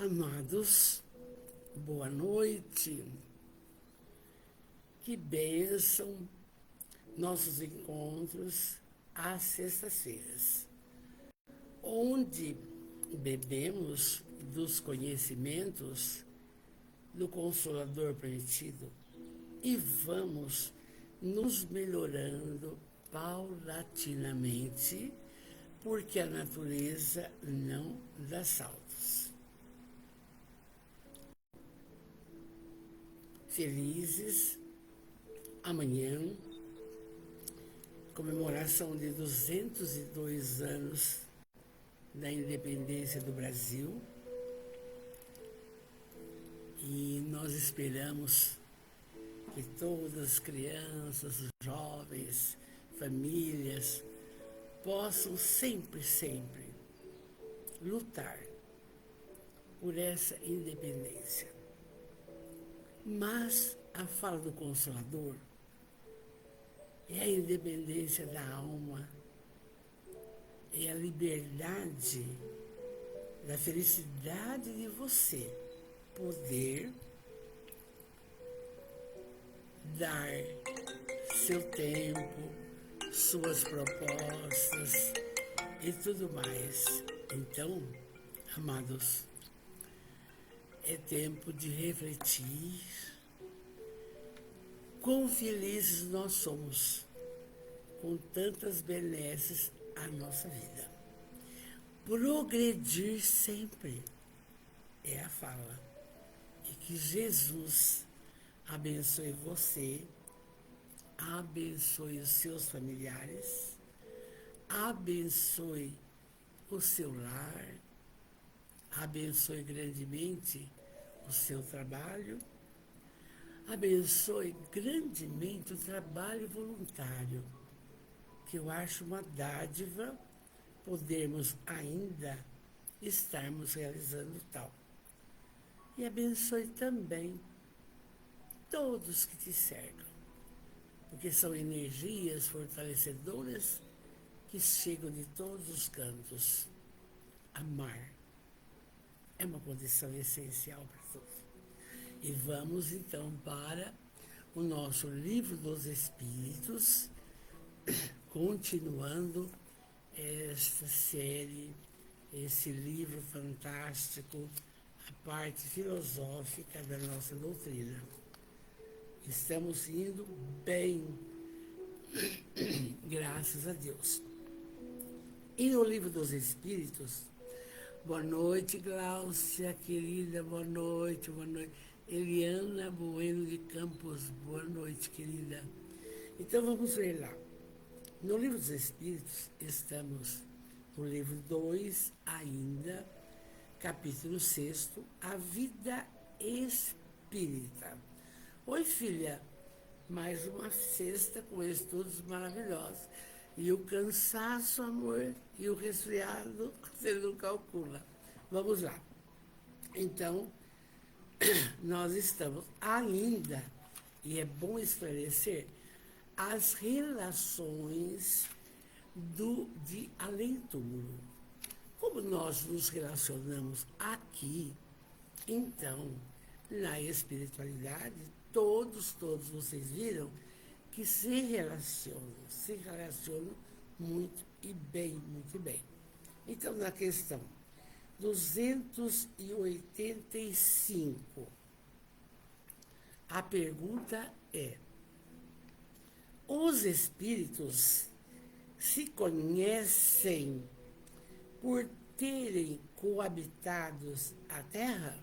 Amados, boa noite. Que bênção nossos encontros às sextas-feiras, onde bebemos dos conhecimentos do Consolador prometido e vamos nos melhorando paulatinamente, porque a natureza não dá saltos. Felizes, amanhã, comemoração de 202 anos da independência do Brasil, e nós esperamos que todas as crianças, jovens, famílias possam sempre lutar por essa independência. Mas a fala do Consolador é a independência da alma, é a liberdade, da felicidade de você poder dar seu tempo, suas propostas e tudo mais. Então, amados, é tempo de refletir quão felizes nós somos com tantas benesses à nossa vida. Progredir sempre é a fala. E que Jesus abençoe você, abençoe os seus familiares, abençoe o seu lar, abençoe grandemente o seu trabalho, abençoe grandemente o trabalho voluntário, que eu acho uma dádiva podermos ainda estarmos realizando tal. E abençoe também todos que te cercam, porque são energias fortalecedoras que chegam de todos os cantos. Amar é uma condição essencial para todos. E vamos então para o nosso Livro dos Espíritos, continuando esta série, esse livro fantástico, a parte filosófica da nossa doutrina. Estamos indo bem, graças a Deus. E no Livro dos Espíritos, boa noite, Gláucia, querida, boa noite, boa noite. Eliana Bueno de Campos, boa noite, querida. Então vamos ver lá. No Livro dos Espíritos, estamos no livro 2 ainda, capítulo 6, a vida espírita. Oi, filha, mais uma sexta com estudos maravilhosos. E o cansaço, amor, e o resfriado, você não calcula. Vamos lá. Então, nós estamos ainda, e é bom esclarecer, as relações de além-túmulo. Como nós nos relacionamos aqui, então, na espiritualidade, todos vocês viram que se relacionam muito muito bem. Então, na questão 285, a pergunta é: os espíritos se conhecem por terem coabitados a Terra?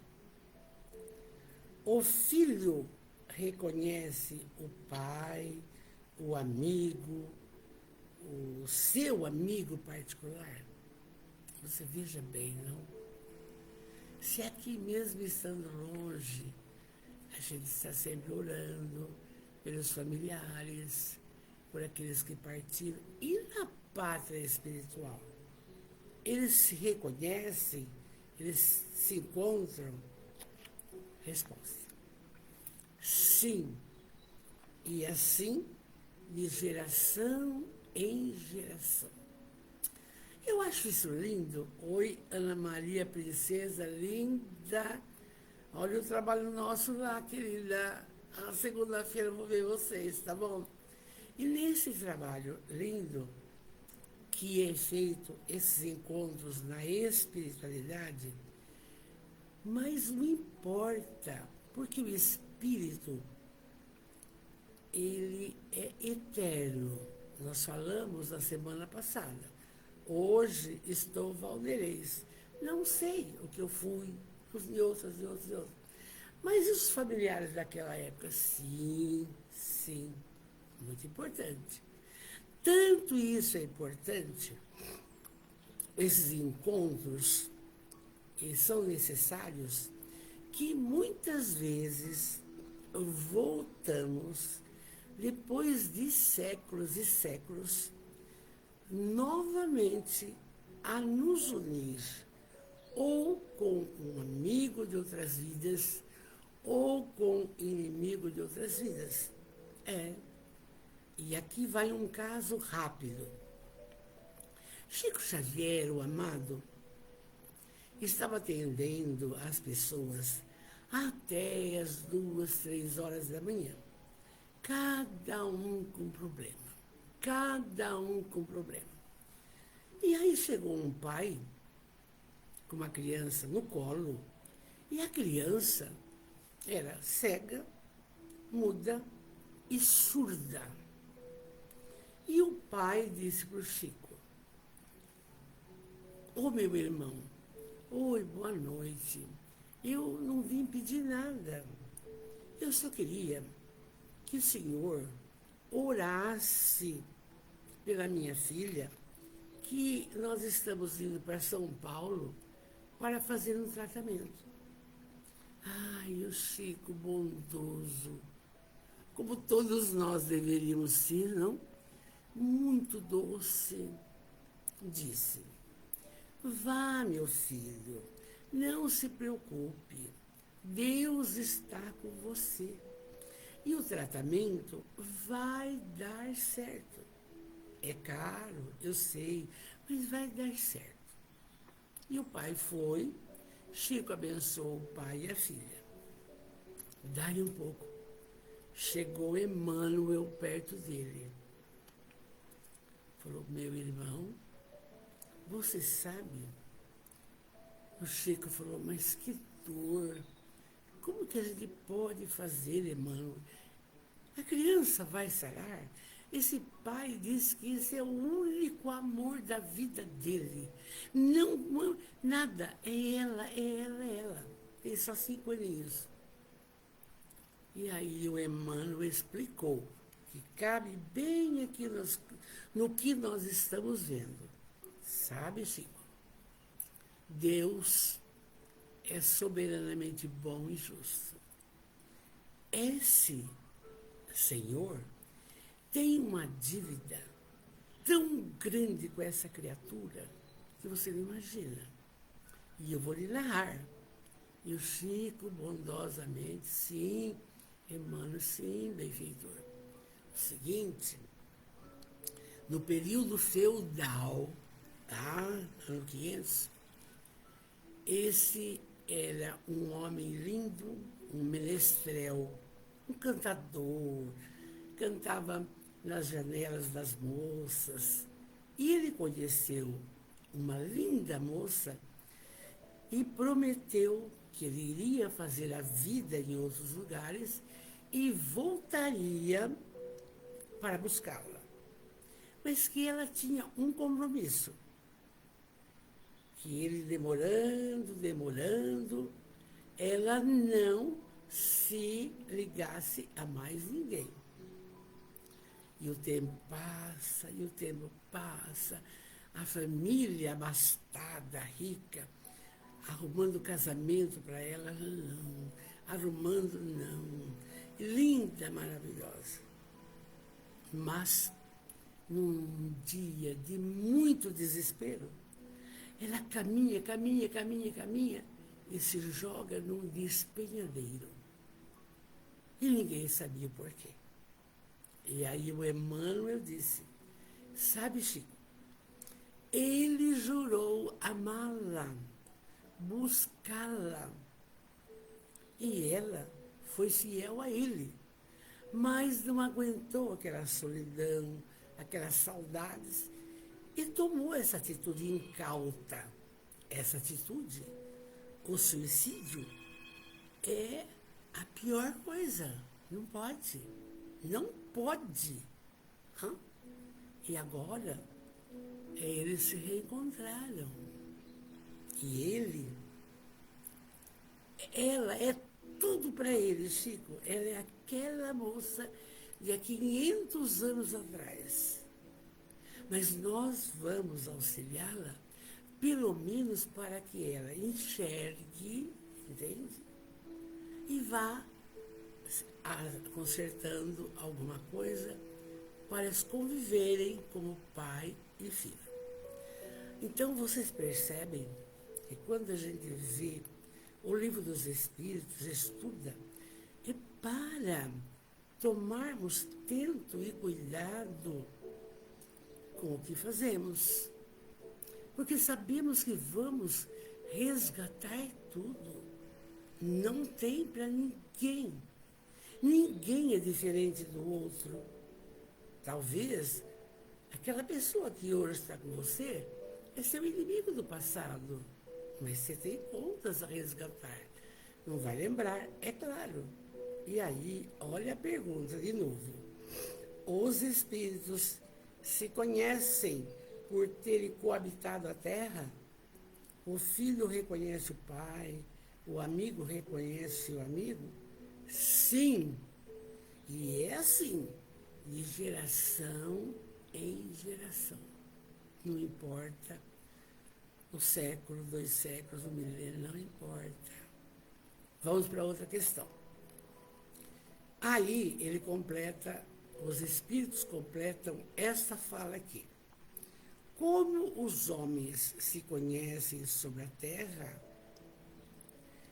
O filho reconhece o pai, o amigo, o seu amigo particular? Você veja bem, não? Se aqui mesmo estando longe, a gente está sempre orando pelos familiares, por aqueles que partiram, e na pátria espiritual, eles se reconhecem, eles se encontram? Resposta: sim. E assim, de geração em geração. Eu eu acho isso lindo. Oi, Ana Maria, princesa linda. Olha o trabalho nosso lá, querida. A segunda-feira eu vou ver vocês, tá bom? E nesse trabalho lindo, que é feito esses encontros na espiritualidade, mas não importa, porque o espírito, ele é eterno. Nós falamos na semana passada. Hoje estou valdeirês. Não sei o que eu fui, e outras, e outras, e outras. Mas e os familiares daquela época? Sim, sim, muito importante. Tanto isso é importante, esses encontros são necessários, que muitas vezes voltamos, depois de séculos e séculos, novamente a nos unir, ou com um amigo de outras vidas, ou com inimigo de outras vidas. E aqui vai um caso rápido. Chico Xavier, o amado, estava atendendo as pessoas até as 2, 3 horas da manhã. Cada um com problema. Cada um com problema. E aí chegou um pai com uma criança no colo, e a criança era cega, muda e surda. E o pai disse para o Chico: ô meu irmão, oi, boa noite. Eu não vim pedir nada. Eu só queria que o senhor orasse pela minha filha, que nós estamos indo para São Paulo para fazer um tratamento. Ai, o Chico bondoso, como todos nós deveríamos ser, não? Muito doce, disse: vá, meu filho, não se preocupe, Deus está com você e o tratamento vai dar certo. É caro, eu sei, mas vai dar certo. E o pai foi, Chico abençoou o pai e a filha. Daí um pouco, chegou Emmanuel perto dele. Falou: meu irmão, você sabe? O Chico falou: mas que dor! Como que a gente pode fazer, Emmanuel? A criança vai sarar? Esse pai diz que esse é o único amor da vida dele. Não, nada. É ela, é ela, é ela. Tem só 5 aninhos. E aí o Emmanuel explicou que cabe bem aqui no que nós estamos vendo. Sabe, Chico? Deus é soberanamente bom e justo. Esse Senhor tem uma dívida tão grande com essa criatura que você não imagina. E eu vou lhe narrar. E o Chico, bondosamente: sim, Emmanuel, sim, benfeitor. O seguinte, no período feudal, tá? Ano 500, esse era um homem lindo, um menestrel, um cantador, cantava nas janelas das moças. E ele conheceu uma linda moça e prometeu que ele iria fazer a vida em outros lugares e voltaria para buscá-la. Mas que ela tinha um compromisso, que ele demorando, ela não se ligasse a mais ninguém. E o tempo passa, e o tempo passa. A família abastada, rica, arrumando casamento para ela, não. Arrumando, não. Linda, maravilhosa. Mas, num dia de muito desespero, ela caminha e se joga num despenhadeiro. E ninguém sabia o porquê. E aí o Emmanuel disse: sabe, Chico, Ele jurou amá-la, buscá-la. E ela foi fiel a ele, mas não aguentou aquela solidão, aquelas saudades, e tomou essa atitude incauta. Essa atitude, o suicídio, é a pior coisa. Não pode. Não pode. Hã? E agora, eles se reencontraram. E ela é tudo para ele, Chico. Ela é aquela moça de há 500 anos atrás. Mas nós vamos auxiliá-la, pelo menos para que ela enxergue, entende? E vá consertando alguma coisa para eles conviverem como pai e filho. Então, vocês percebem que quando a gente vê o Livro dos Espíritos, estuda, é para tomarmos tento e cuidado com o que fazemos. Porque sabemos que vamos resgatar tudo. Não tem para ninguém. Ninguém é diferente do outro. Talvez aquela pessoa que hoje está com você é seu inimigo do passado, mas você tem contas a resgatar. Não vai lembrar, é claro. E aí, olha a pergunta de novo. Os espíritos se conhecem por terem coabitado a Terra? O filho reconhece o pai, o amigo reconhece o amigo? Sim. E é assim, de geração em geração. Não importa o século, 2 séculos, o milênio, não importa. Vamos para outra questão. Aí ele completa, os espíritos completam esta fala aqui. Como os homens se conhecem sobre a Terra,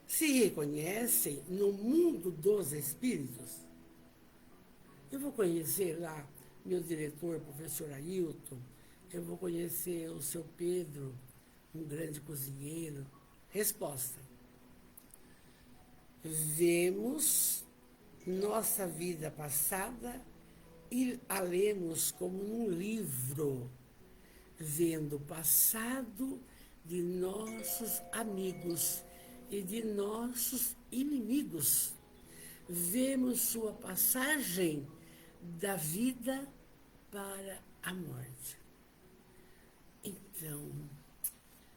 se reconhecem no mundo dos espíritos. Eu vou conhecer lá meu diretor, professor Ailton, eu vou conhecer o seu Pedro, um grande cozinheiro. Resposta. Vemos nossa vida passada e a lemos como num livro, vendo o passado de nossos amigos e de nossos inimigos. Vemos sua passagem da vida para a morte. Então,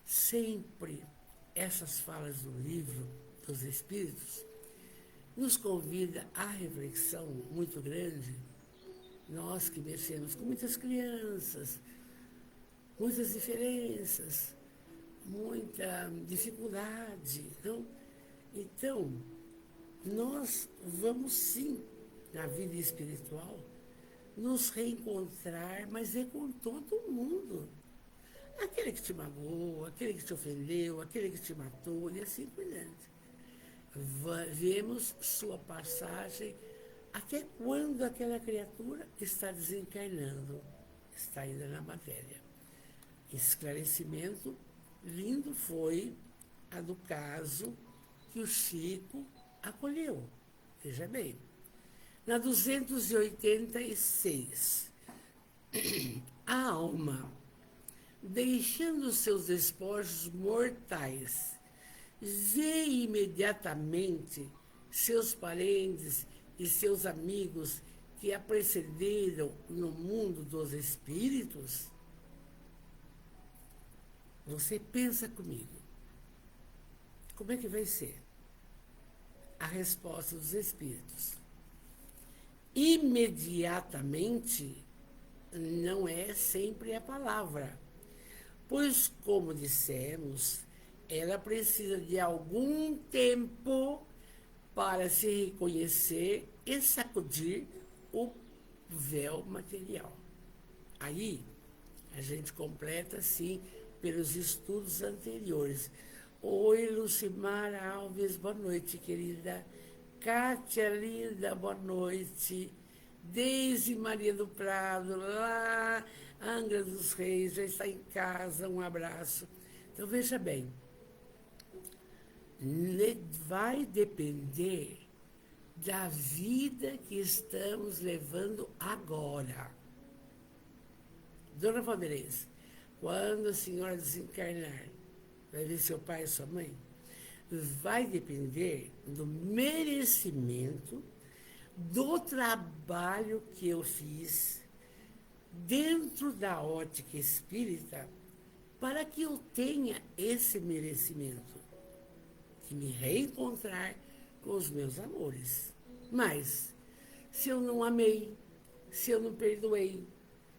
sempre essas falas do livro dos Espíritos nos convida à reflexão muito grande. Nós que mexemos com muitas crianças, muitas diferenças, muita dificuldade. Então, nós vamos sim, na vida espiritual, nos reencontrar, mas é com todo mundo. Aquele que te magoou, aquele que te ofendeu, aquele que te matou, e assim por diante. Vemos sua passagem até quando aquela criatura está desencarnando, está ainda na matéria. Esclarecimento lindo foi a do caso que o Chico acolheu. Veja bem, na 286, a alma, deixando seus despojos mortais, vê imediatamente seus parentes e seus amigos que a precederam no mundo dos espíritos? Você pensa comigo, como é que vai ser? A resposta dos espíritos. Imediatamente não é sempre a palavra, pois, como dissemos, ela precisa de algum tempo para se reconhecer e sacudir o véu material. Aí, a gente completa, assim, pelos estudos anteriores. Oi, Lucimar Alves, boa noite, querida. Cátia, linda, boa noite. Deise Maria do Prado, lá a Angra dos Reis, já está em casa, um abraço. Então, veja bem, vai depender da vida que estamos levando agora. Dona Palmeirense, quando a senhora desencarnar, vai ver seu pai e sua mãe? Vai depender do merecimento, do trabalho que eu fiz dentro da ótica espírita para que eu tenha esse merecimento de me reencontrar com os meus amores. Mas, se eu não amei, se eu não perdoei,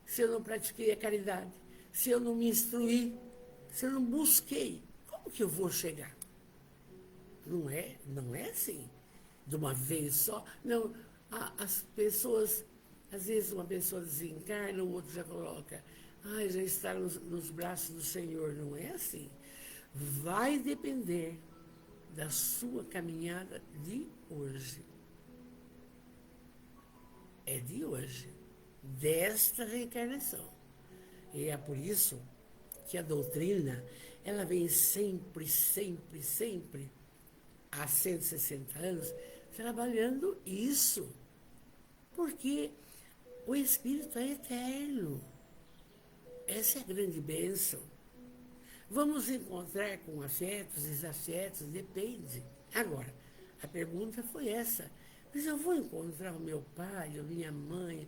se eu não pratiquei a caridade, se eu não me instruí, se eu não busquei, como que eu vou chegar? Não é assim, de uma vez só. Não, as pessoas, às vezes uma pessoa desencarna, o outro já coloca, já está nos braços do Senhor. Não é assim. Vai depender da sua caminhada de hoje. É de hoje, desta reencarnação. E é por isso que a doutrina, ela vem sempre, sempre, sempre, há 160 anos, trabalhando isso. Porque o Espírito é eterno. Essa é a grande bênção. Vamos encontrar com afetos, desafetos, depende. Agora, a pergunta foi essa. Mas eu vou encontrar o meu pai, a minha mãe?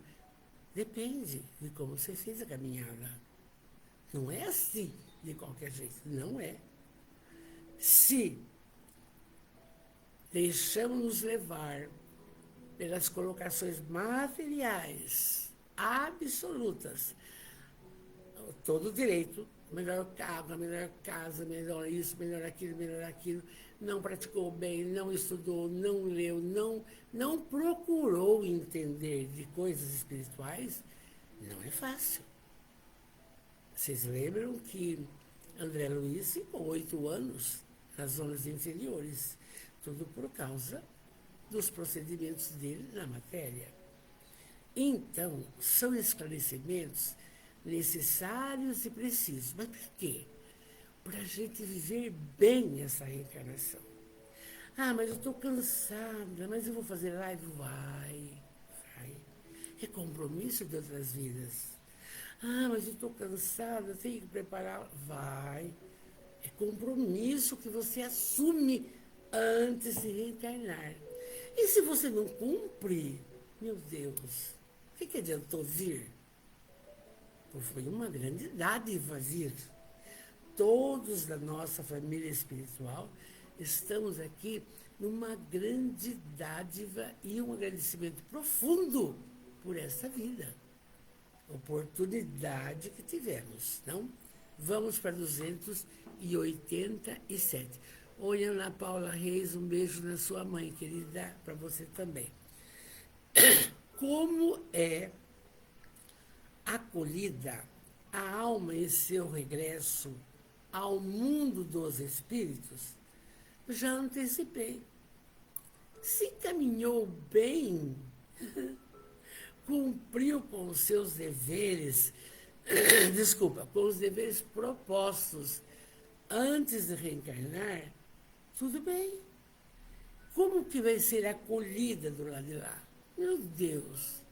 Depende de como você fez a caminhada. Não é assim, de qualquer jeito. Não é. Se deixamos-nos levar pelas colocações materiais, absolutas, todo direito, melhor carro, melhor casa, melhor isso, melhor aquilo, não praticou bem, não estudou, não leu, não procurou entender de coisas espirituais, não é fácil. Vocês lembram que André Luiz ficou 8 anos nas zonas inferiores, tudo por causa dos procedimentos dele na matéria. Então, são esclarecimentos necessários e precisos. Mas por quê? Para a gente viver bem essa reencarnação. Mas eu estou cansada, mas eu vou fazer live? Vai. É compromisso de outras vidas. Mas eu estou cansada, tenho que preparar? Vai. É compromisso que você assume antes de reencarnar. E se você não cumpre, meu Deus, o que adiantou vir? Foi uma grande dádiva vir. Todos da nossa família espiritual estamos aqui numa grande dádiva e um agradecimento profundo por essa vida. Oportunidade que tivemos, não? Vamos para 287. Oi, Ana Paula Reis, um beijo na sua mãe, querida, para você também. Como é acolhida a alma em seu regresso ao mundo dos espíritos? Já antecipei. Se caminhou bem, cumpriu com os seus deveres, com os deveres propostos antes de reencarnar, tudo bem. Como que vai ser acolhida do lado de lá? Meu Deus!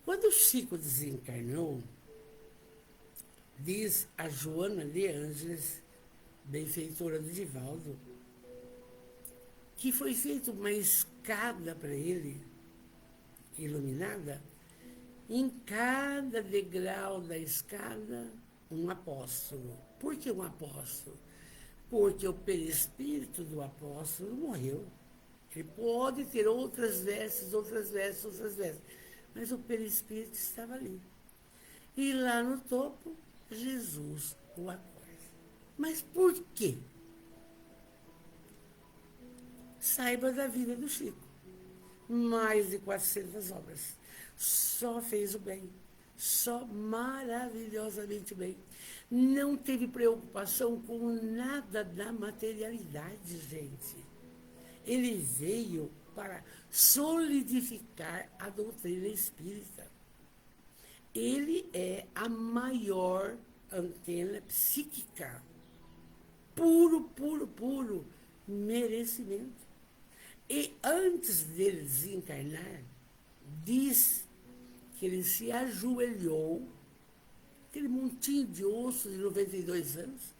Quando o Chico desencarnou, diz a Joana de Ângeles, benfeitora do Divaldo, que foi feita uma escada para ele, iluminada, em cada degrau da escada, um apóstolo. Por que um apóstolo? Porque o perispírito do apóstolo morreu. Ele pode ter outras vestes, mas o perispírito estava ali. E lá no topo, Jesus o acolhe. Mas por quê? Saiba da vida do Chico. Mais de 400 obras. Só fez o bem. Só maravilhosamente bem. Não teve preocupação com nada da materialidade, gente. Ele veio para solidificar a doutrina espírita. Ele é a maior antena psíquica. Puro, puro, puro merecimento. E antes dele desencarnar, diz que ele se ajoelhou, aquele montinho de osso de 92 anos,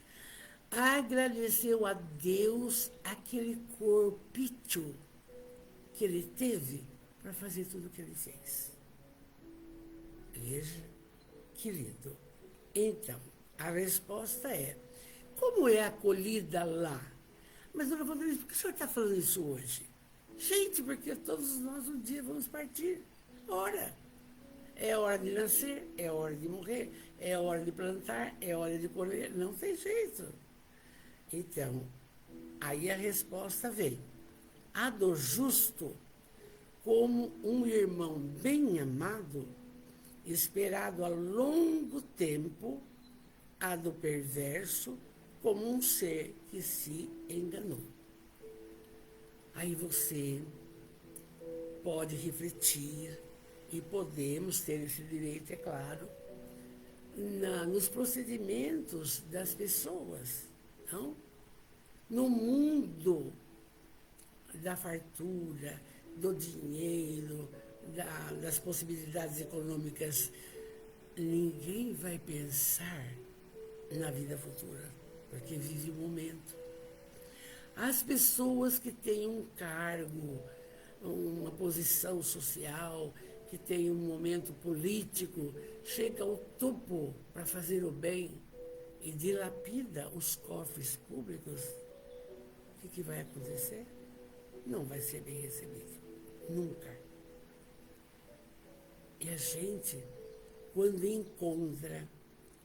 agradeceu a Deus aquele corpício que ele teve para fazer tudo o que ele fez. Veja, que lindo. Então, a resposta é, como é acolhida lá? Mas, dona Vanderlei, por que o senhor está falando isso hoje? Gente, porque todos nós um dia vamos partir. Ora, é hora de nascer, é hora de morrer, é hora de plantar, é hora de colher, não tem jeito. Então, aí a resposta vem. A do justo, como um irmão bem amado, esperado há longo tempo, a do perverso, como um ser que se enganou. Aí você pode refletir, e podemos ter esse direito, é claro, nos procedimentos das pessoas, não? No mundo da fartura, do dinheiro, das possibilidades econômicas, ninguém vai pensar na vida futura, porque vive o momento. As pessoas que têm um cargo, uma posição social, que têm um momento político, chega ao topo para fazer o bem e dilapida os cofres públicos, o que vai acontecer? Não vai ser bem recebido. Nunca. E a gente, quando encontra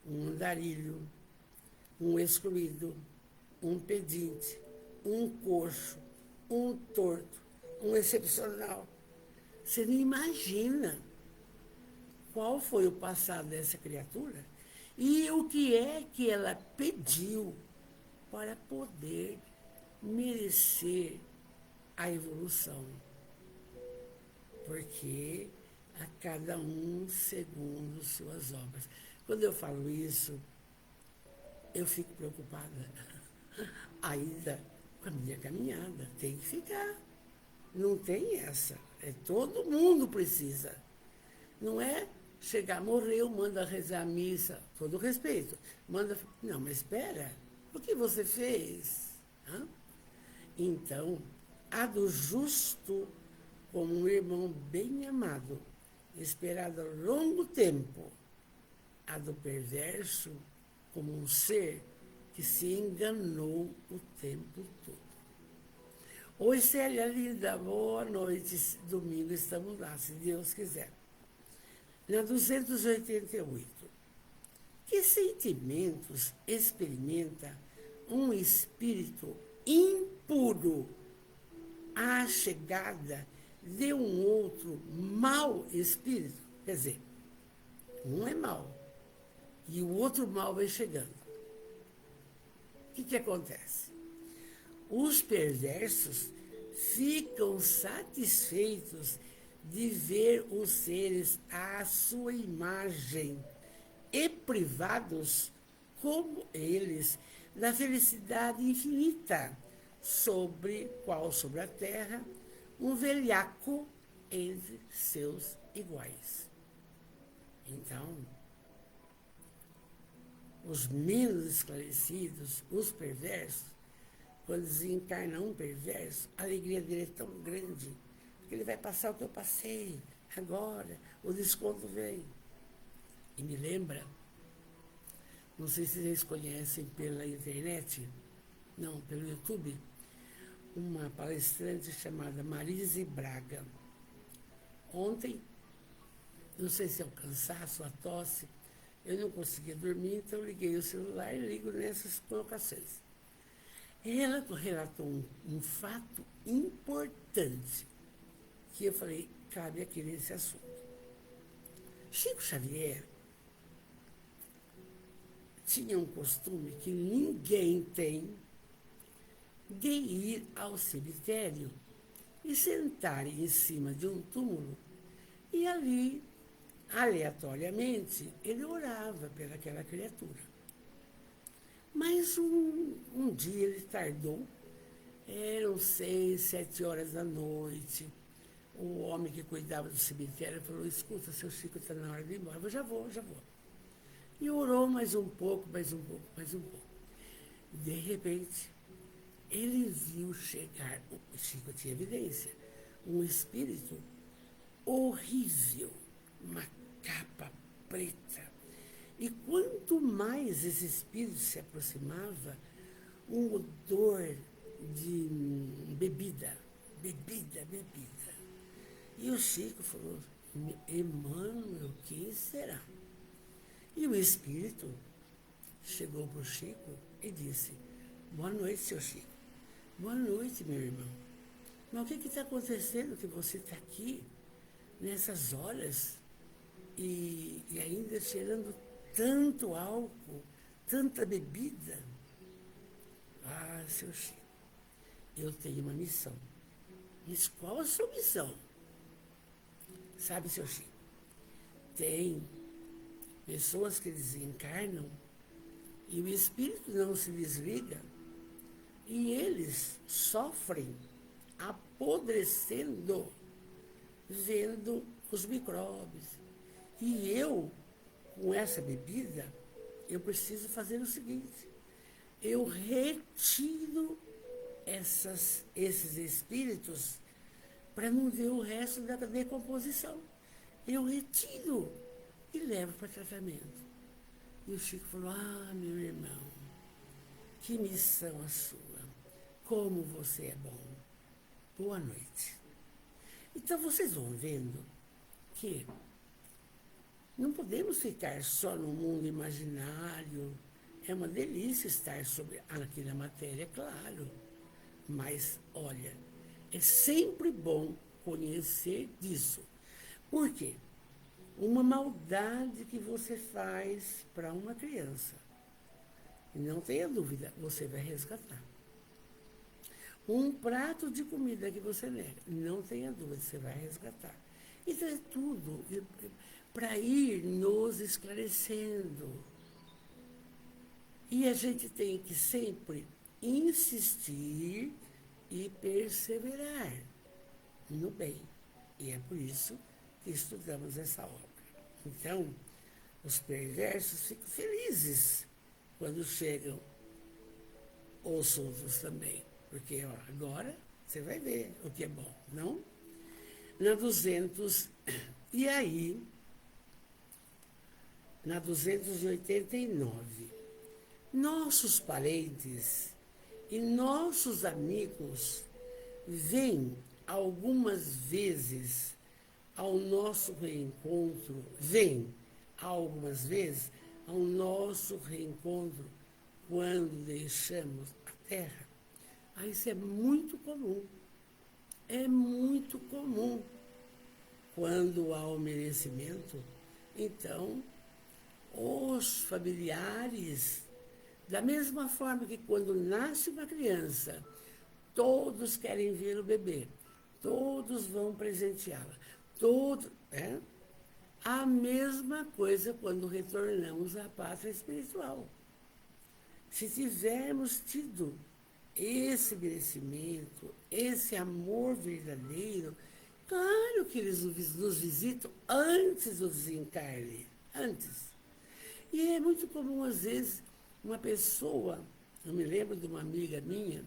um andarilho, um excluído, um pedinte, um coxo, um torto, um excepcional, você não imagina qual foi o passado dessa criatura e o que é que ela pediu para poder merecer a evolução. Porque a cada um segundo suas obras. Quando eu falo isso, eu fico preocupada. Ainda com a minha caminhada, tem que ficar. Não tem essa. Todo mundo precisa. Não é chegar, morreu, manda rezar a missa, todo respeito. Manda. Não, mas espera, o que você fez? Hã? Então, a do justo como um irmão bem amado, esperado há longo tempo, a do perverso como um ser que se enganou o tempo todo. Oi, Célia linda, boa noite. Domingo estamos lá, se Deus quiser. Na 288. Que sentimentos experimenta um espírito impuro à chegada de um outro mau espírito? Quer dizer, um é mau e o outro mal vem chegando. O que acontece? Os perversos ficam satisfeitos de ver os seres à sua imagem e privados, como eles, da felicidade infinita, sobre a terra, um velhaco entre seus iguais. Então, os menos esclarecidos, os perversos, quando desencarna um perverso, a alegria dele é tão grande, porque ele vai passar o que eu passei agora, o desconto vem. E me lembra, não sei se vocês conhecem pela internet, não, pelo YouTube, uma palestrante chamada Marise Braga. Ontem, não sei se é o cansaço, a tosse, eu não conseguia dormir, então eu liguei o celular e ligo nessas colocações. Ela relatou um fato importante, que eu falei, cabe aqui nesse assunto. Chico Xavier tinha um costume que ninguém tem de ir ao cemitério e sentar em cima de um túmulo e ali aleatoriamente, ele orava pelaquela criatura. Mas um dia ele tardou, eram 6, 7 horas da noite. O homem que cuidava do cemitério falou: escuta, seu Chico está na hora de ir embora. Eu já vou, já vou. E orou mais um pouco, mais um pouco, mais um pouco. De repente, ele viu chegar, o Chico tinha evidência, um espírito horrível, uma capa preta. E quanto mais esse espírito se aproximava, um odor de bebida, bebida. E o Chico falou: Emmanuel, quem será? E o espírito chegou para o Chico e disse: boa noite, seu Chico. Boa noite, meu irmão. Mas o que está acontecendo que você está aqui nessas horas e ainda cheirando tanto álcool, tanta bebida? Ah, seu Chico, eu tenho uma missão. Mas qual a sua missão? Sabe, seu Chico, tem pessoas que desencarnam e o espírito não se desliga e eles sofrem apodrecendo, vendo os micróbios. E eu, com essa bebida, eu preciso fazer o seguinte: eu retiro esses espíritos para não ver o resto da decomposição. Eu retiro e levo para tratamento. E o Chico falou: ah, meu irmão, que missão a sua. Como você é bom. Boa noite. Então vocês vão vendo que não podemos ficar só no mundo imaginário. É uma delícia estar aqui na matéria, é claro. Mas, olha, é sempre bom conhecer disso. Por quê? Uma maldade que você faz para uma criança, não tenha dúvida, você vai resgatar. Um prato de comida que você nega, não tenha dúvida, você vai resgatar. Então é tudo para ir nos esclarecendo. E a gente tem que sempre insistir e perseverar no bem. E é por isso que estudamos essa obra. Então, os perversos ficam felizes quando chegam os outros também. Porque ó, agora você vai ver o que é bom, não? Na 200, e aí, na 289, nossos parentes e nossos amigos vêm algumas vezes ao nosso reencontro, quando deixamos a Terra. Ah, isso é muito comum. É muito comum. Quando há o merecimento, então, os familiares, da mesma forma que quando nasce uma criança, todos querem ver o bebê, todos vão presenteá-la, a mesma coisa quando retornamos à pátria espiritual. Se tivermos tido esse merecimento, esse amor verdadeiro, claro que eles nos visitam antes do desencarne, antes. E é muito comum, às vezes, uma pessoa, eu me lembro de uma amiga minha,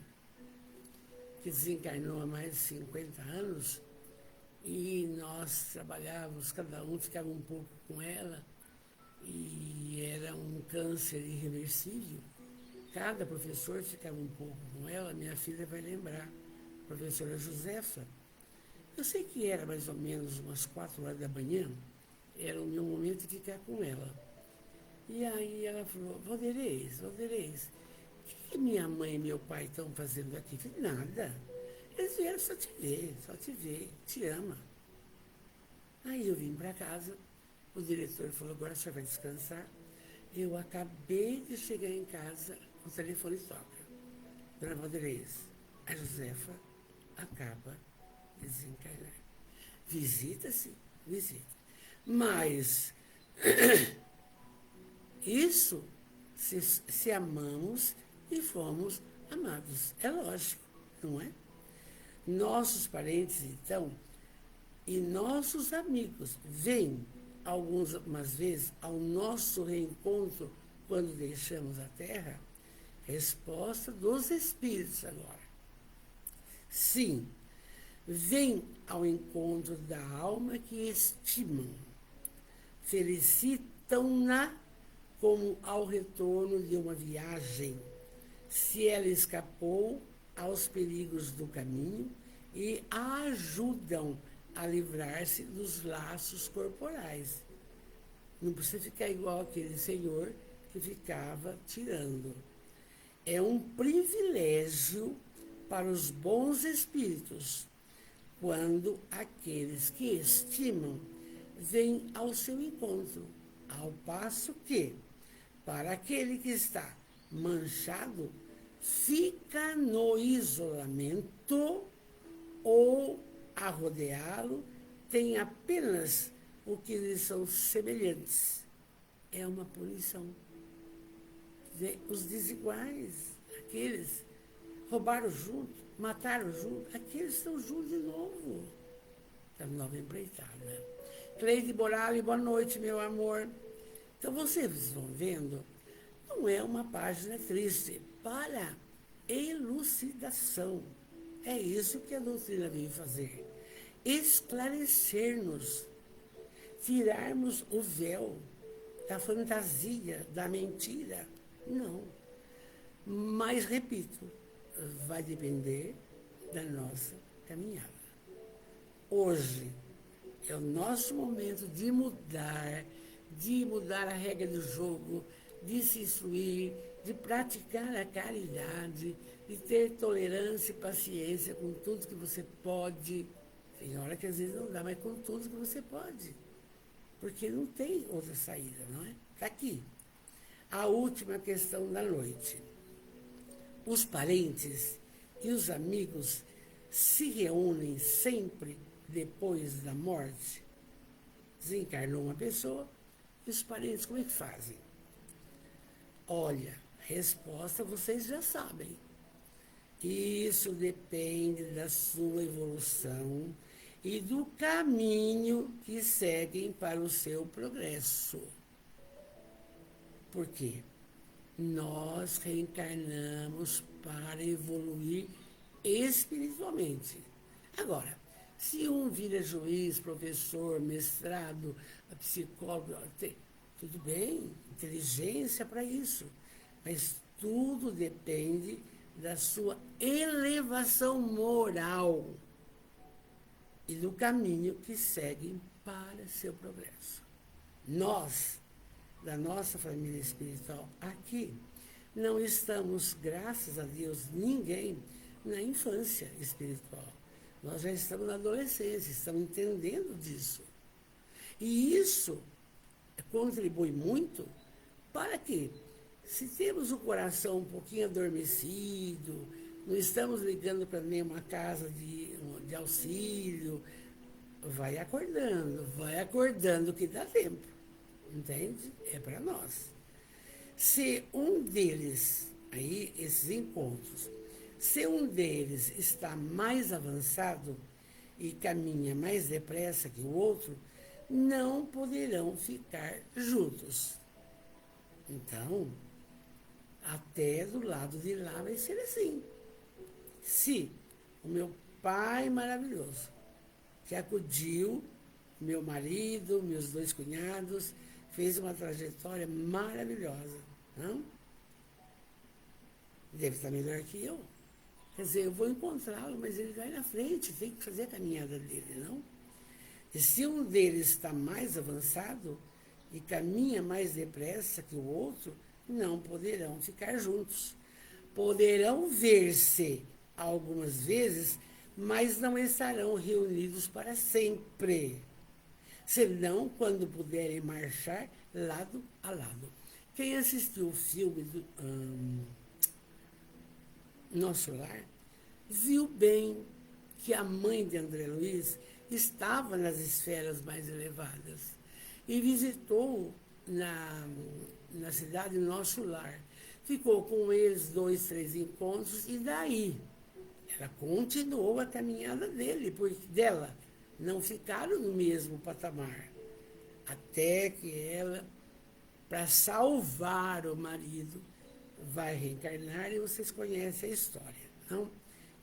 que desencarnou há mais de 50 anos, e nós trabalhávamos, cada um ficava um pouco com ela, e era um câncer irreversível. Cada professor ficava um pouco com ela, minha filha vai lembrar, a professora Josefa. Eu sei que era mais ou menos umas 4 horas da manhã, era o meu momento de ficar com ela. E aí ela falou: Valderez, o que minha mãe e meu pai estão fazendo aqui? Eu falei: nada, eles vieram só te ver, te ama. Aí eu vim para casa, o diretor falou: agora a senhora vai descansar. Eu acabei de chegar em casa, o telefone toca. Dona Valderez, a Josefa acaba de desencarnar. Visita-se? Visita. Mas isso se amamos e fomos amados. É lógico, não é? Nossos parentes, então, e nossos amigos vêm algumas vezes ao nosso reencontro quando deixamos a terra? Resposta dos espíritos agora. Sim, vêm ao encontro da alma que estimam, felicitam-na como ao retorno de uma viagem, se ela escapou aos perigos do caminho e a ajudam a livrar-se dos laços corporais. Não precisa ficar igual aquele senhor que ficava tirando. É um privilégio para os bons espíritos quando aqueles que estimam vêm ao seu encontro, ao passo que, para aquele que está manchado, fica no isolamento ou, a rodeá-lo, tem apenas o que lhes são semelhantes. É uma punição. Os desiguais, aqueles roubaram junto, mataram junto, aqueles estão juntos de novo. Está nova empreitada. Cleide Borali, boa noite, meu amor. Então, vocês vão vendo, não é uma página triste, para elucidação. É isso que a doutrina veio fazer. Esclarecer-nos, tirarmos o véu da fantasia, da mentira. Não. Mas, repito, vai depender da nossa caminhada. Hoje é o nosso momento de mudar a regra do jogo, de se instruir, de praticar a caridade, de ter tolerância e paciência com tudo que você pode. Tem hora que às vezes não dá, mas com tudo que você pode. Porque não tem outra saída, não é? Está aqui. A última questão da noite. Os parentes e os amigos se reúnem sempre depois da morte? Desencarnou uma pessoa e os parentes como é que fazem? Olha, resposta vocês já sabem. Isso depende da sua evolução e do caminho que seguem para o seu progresso. Por quê? Nós reencarnamos para evoluir espiritualmente. Agora, se um vira juiz, professor, mestrado, psicólogo, tudo bem, inteligência para isso, mas tudo depende da sua elevação moral e do caminho que seguem para seu progresso. Nós, da nossa família espiritual aqui, não estamos, graças a Deus, ninguém na infância espiritual. Nós já estamos na adolescência, estamos entendendo disso. E isso contribui muito para que, se temos o coração um pouquinho adormecido, não estamos ligando para nenhuma casa de auxílio, vai acordando que dá tempo. Entende? É para nós. Se um deles, aí, esses encontros, se um deles está mais avançado e caminha mais depressa que o outro, não poderão ficar juntos. Então, até do lado de lá vai ser assim. Se o meu pai maravilhoso, que acudiu, meu marido, meus 2 cunhados, fez uma trajetória maravilhosa, não? Deve estar melhor que eu. Quer dizer, eu vou encontrá-lo, mas ele vai na frente, tem que fazer a caminhada dele, não? E se um deles está mais avançado e caminha mais depressa que o outro, não poderão ficar juntos. Poderão ver-se algumas vezes, mas não estarão reunidos para sempre. Senão, quando puderem marchar lado a lado. Quem assistiu o filme do Nosso Lar, viu bem que a mãe de André Luiz estava nas esferas mais elevadas. e visitou na cidade Nosso Lar. Ficou com eles 2, 3 encontros e daí ela continuou a caminhada dela. Não ficaram no mesmo patamar. Até que ela, para salvar o marido, vai reencarnar e vocês conhecem a história, não?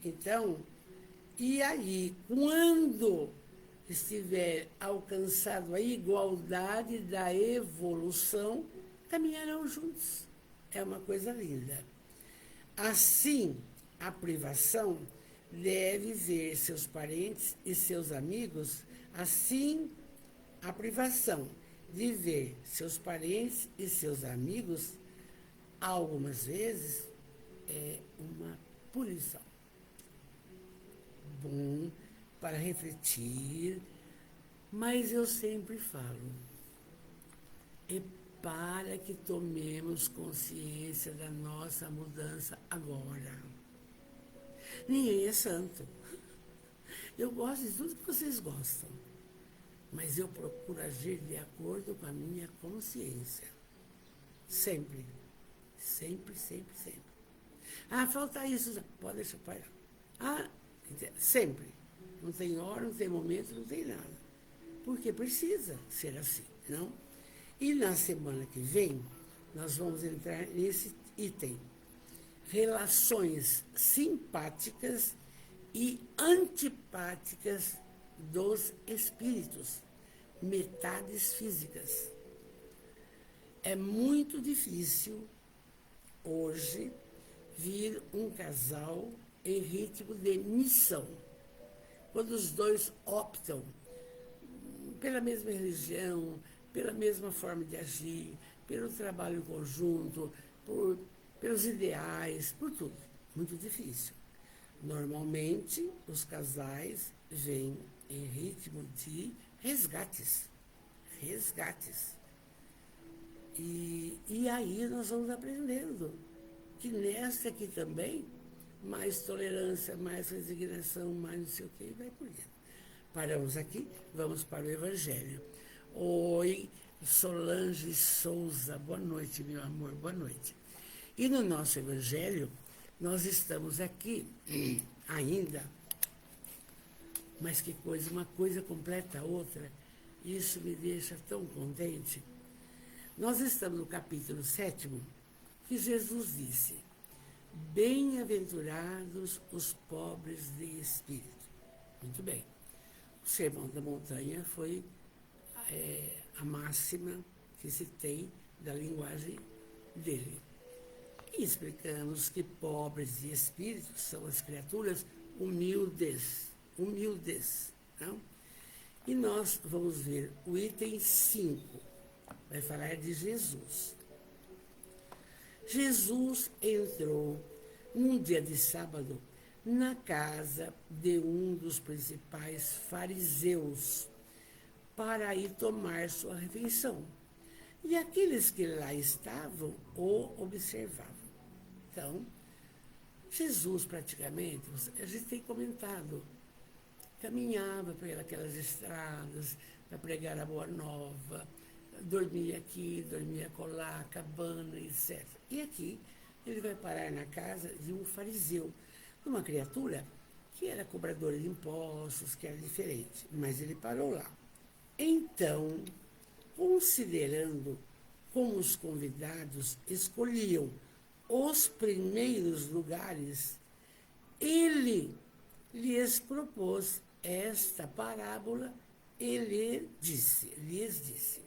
Então, e aí, quando estiver alcançado a igualdade da evolução, caminharão juntos. É uma coisa linda. Assim, a privação deve ver seus parentes e seus amigos, assim, a privação de ver seus parentes e seus amigos, algumas vezes, é uma punição. Bom para refletir, mas eu sempre falo, é para que tomemos consciência da nossa mudança agora. Ninguém é santo. Eu gosto de tudo que vocês gostam, mas eu procuro agir de acordo com a minha consciência. Sempre. Sempre, sempre, sempre. Ah, falta isso. Pode deixar para lá. Ah, sempre. Não tem hora, não tem momento, não tem nada. Porque precisa ser assim, não? E na semana que vem, nós vamos entrar nesse item. Relações simpáticas e antipáticas dos espíritos, metades físicas. É muito difícil hoje vir um casal em ritmo de missão, quando os dois optam pela mesma religião, pela mesma forma de agir, pelo trabalho conjunto, pelos ideais, por tudo. Muito difícil. Normalmente, os casais vêm em ritmo de resgates. Resgates. E aí nós vamos aprendendo que nessa aqui também, mais tolerância, mais resignação, mais não sei o quê, e vai por dentro. Paramos aqui, vamos para o Evangelho. Oi, Solange Souza, boa noite, meu amor, boa noite. E no nosso Evangelho, nós estamos aqui ainda, mas que coisa, uma coisa completa a outra, isso me deixa tão contente. Nós estamos no capítulo 7, que Jesus disse, bem-aventurados os pobres de espírito. Muito bem. O Sermão da Montanha foi a máxima que se tem da linguagem dele. E explicamos que pobres de espírito são as criaturas humildes, não? E nós vamos ver o item 5, vai falar de Jesus. Jesus entrou num dia de sábado na casa de um dos principais fariseus para ir tomar sua refeição. E aqueles que lá estavam o observavam. Então, Jesus praticamente, a gente tem comentado, caminhava pelas estradas para pregar a boa nova, dormia aqui, dormia acolá, cabana, etc. E aqui ele vai parar na casa de um fariseu, uma criatura que era cobradora de impostos, que era diferente, mas ele parou lá. Então, considerando como os convidados escolhiam os primeiros lugares, ele lhes propôs esta parábola e lhes disse.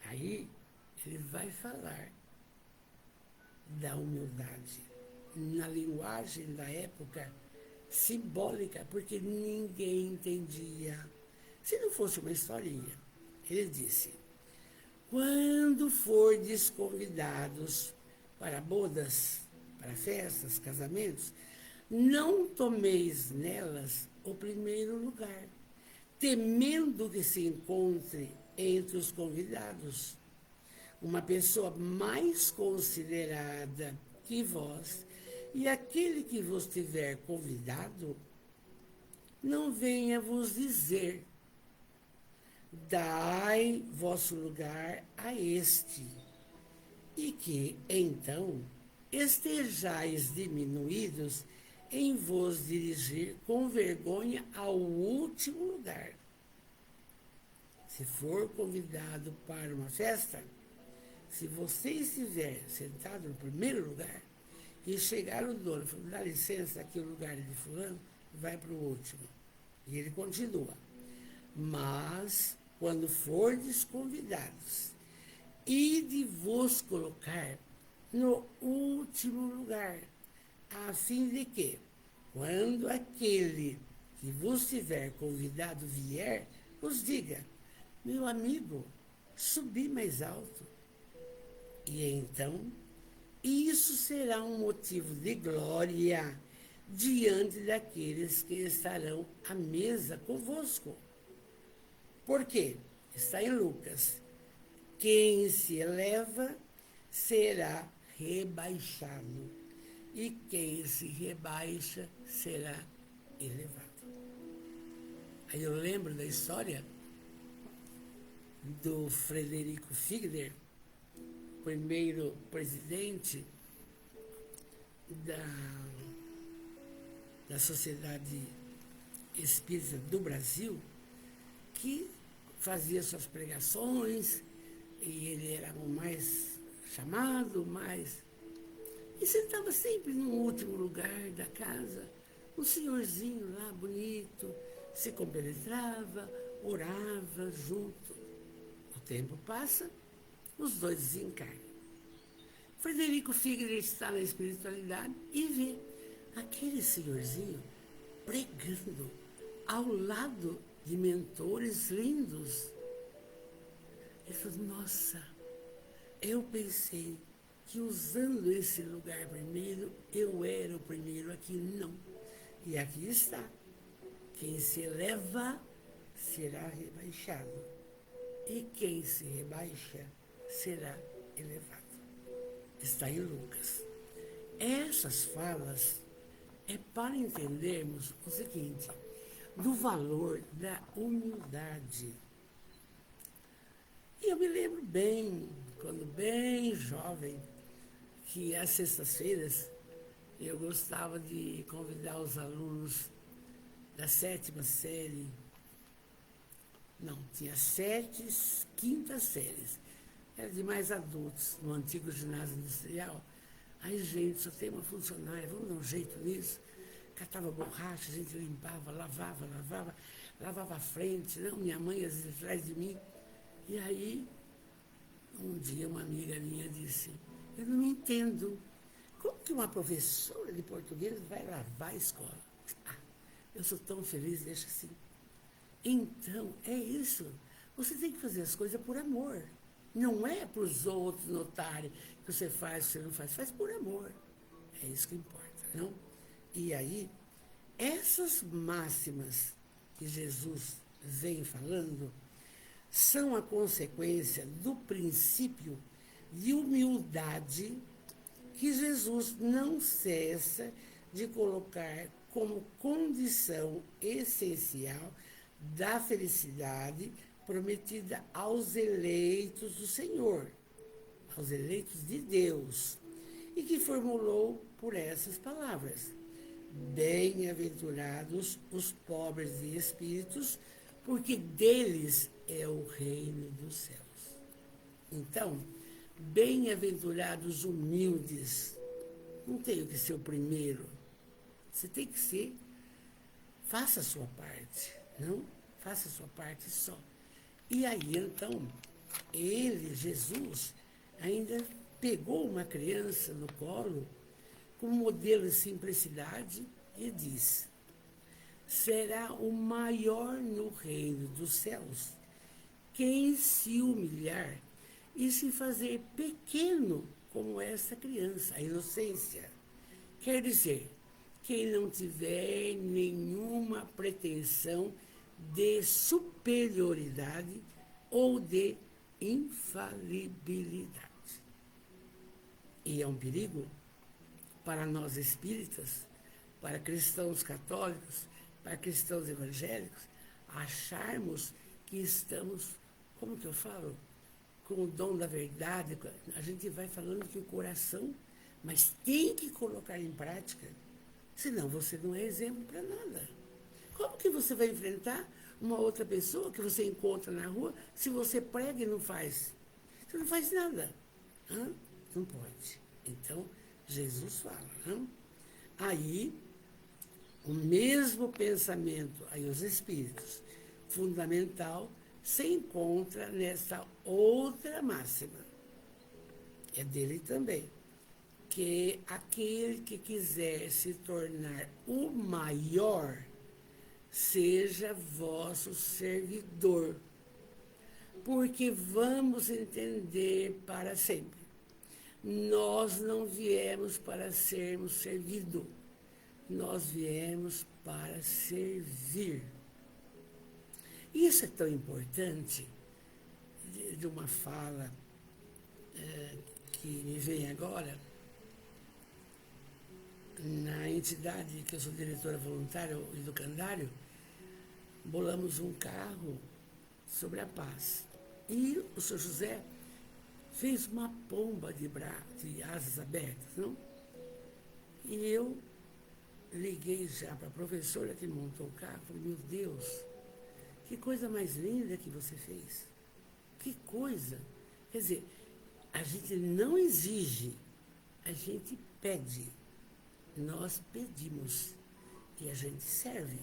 Aí ele vai falar da humildade na linguagem da época simbólica, porque ninguém entendia. Se não fosse uma historinha, ele disse, quando fordes convidados para bodas, para festas, casamentos, não tomeis nelas o primeiro lugar, temendo que se encontre entre os convidados uma pessoa mais considerada que vós, e aquele que vos tiver convidado, não venha vos dizer, dai vosso lugar a este, e que, então, estejais diminuídos em vos dirigir com vergonha ao último lugar. Se for convidado para uma festa, se você estiver sentado no primeiro lugar e chegar o dono e falar, dá licença, aqui o lugar é de fulano, vai para o último. E ele continua. Mas, quando fordes convidados, e de vos colocar no último lugar, a fim de que, quando aquele que vos tiver convidado vier, vos diga, meu amigo, subi mais alto. E então, isso será um motivo de glória diante daqueles que estarão à mesa convosco. Por quê? Está em Lucas. Quem se eleva será rebaixado, e quem se rebaixa será elevado. Aí eu lembro da história do Frederico Figner, primeiro presidente da Sociedade Espírita do Brasil, que fazia suas pregações, e ele era o mais chamado, e sentava sempre no último lugar da casa, um senhorzinho lá, bonito, se compenetrava, orava junto. O tempo passa, os dois desencarnam. Frederico Figueiredo está na espiritualidade e vê aquele senhorzinho pregando ao lado de mentores lindos. Ele falou, nossa, eu pensei que usando esse lugar primeiro, eu era o primeiro aqui. Não. E aqui está. Quem se eleva será rebaixado. E quem se rebaixa será elevado. Está em Lucas. Essas falas é para entendermos o seguinte, do valor da humildade. E eu me lembro bem, quando bem jovem, que às sextas-feiras eu gostava de convidar os alunos da 7ª série. Não, tinha 7 quintas séries. Era de mais adultos, no antigo ginásio industrial. Aí, gente, só tem uma funcionária, vamos dar um jeito nisso. Catava borracha, a gente limpava, lavava a frente, não, minha mãe às vezes atrás de mim. E aí, um dia uma amiga minha disse, eu não entendo, como que uma professora de português vai lavar a escola? Ah, eu sou tão feliz, deixa assim. Então, é isso. Você tem que fazer as coisas por amor. Não é para os outros notarem que você faz, que você não faz. Faz por amor. É isso que importa, não? E aí, essas máximas que Jesus vem falando são a consequência do princípio de humildade que Jesus não cessa de colocar como condição essencial da felicidade prometida aos eleitos do Senhor, aos eleitos de Deus, e que formulou por essas palavras: bem-aventurados os pobres de espíritos, porque deles é o reino dos céus. Então, bem-aventurados humildes, não tem que ser o primeiro, você tem que ser, faça a sua parte, não? Faça a sua parte só. E aí, então, ele, Jesus, ainda pegou uma criança no colo, como modelo de simplicidade, e disse, será o maior no reino dos céus quem se humilhar e se fazer pequeno como essa criança, a inocência. Quer dizer, quem não tiver nenhuma pretensão de superioridade ou de infalibilidade. E é um perigo para nós espíritas, para cristãos católicos, para cristãos evangélicos, acharmos que estamos, como que eu falo? Com o dom da verdade, a gente vai falando que o coração, mas tem que colocar em prática, senão você não é exemplo para nada. Como que você vai enfrentar uma outra pessoa que você encontra na rua se você prega e não faz? Você não faz nada. Hã? Não pode. Então, Jesus fala. Hã? Aí, o mesmo pensamento, aí os espíritos, fundamental, se encontra nessa outra máxima. É dele também. Que aquele que quiser se tornar o maior, seja vosso servidor. Porque vamos entender para sempre. Nós não viemos para sermos servidos. Nós viemos para servir. Isso é tão importante de uma fala que me vem agora. Na entidade que eu sou diretora voluntária, o Educandário, bolamos um carro sobre a paz. E o Sr. José fez uma pomba de asas abertas, não? E eu liguei já para a professora que montou o carro, falei, meu Deus, que coisa mais linda que você fez. Que coisa. Quer dizer, a gente não exige, a gente pede. Nós pedimos e a gente serve.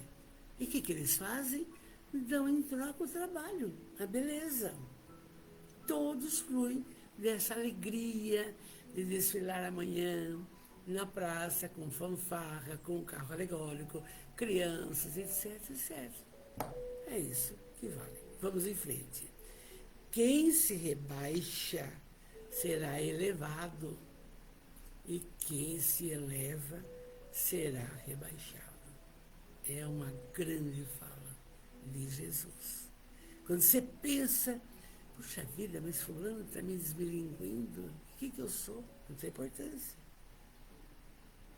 E o que eles fazem? Dão em troca o trabalho, a beleza. Todos fluem dessa alegria de desfilar amanhã na praça, com fanfarra, com carro alegórico, crianças, etc, etc. É isso que vale. Vamos em frente. Quem se rebaixa será elevado, e quem se eleva será rebaixado. É uma grande fala de Jesus. Quando você pensa, puxa vida, mas fulano está me desmilinguindo, o que eu sou? Não tem importância.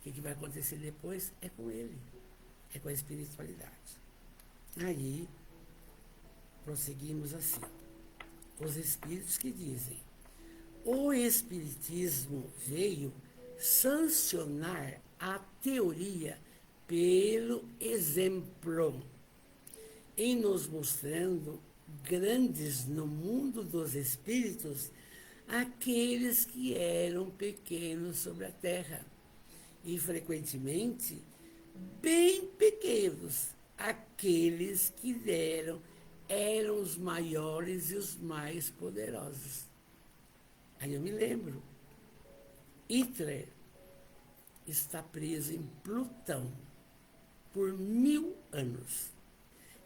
O que vai acontecer depois é com ele, é com a espiritualidade. Aí, prosseguimos assim. Os espíritos que dizem, o espiritismo veio sancionar a teoria pelo exemplo, em nos mostrando grandes no mundo dos espíritos aqueles que eram pequenos sobre a terra e, frequentemente, bem pequenos aqueles que eram os maiores e os mais poderosos. Aí eu me lembro, Hitler está preso em Plutão por 1000 anos.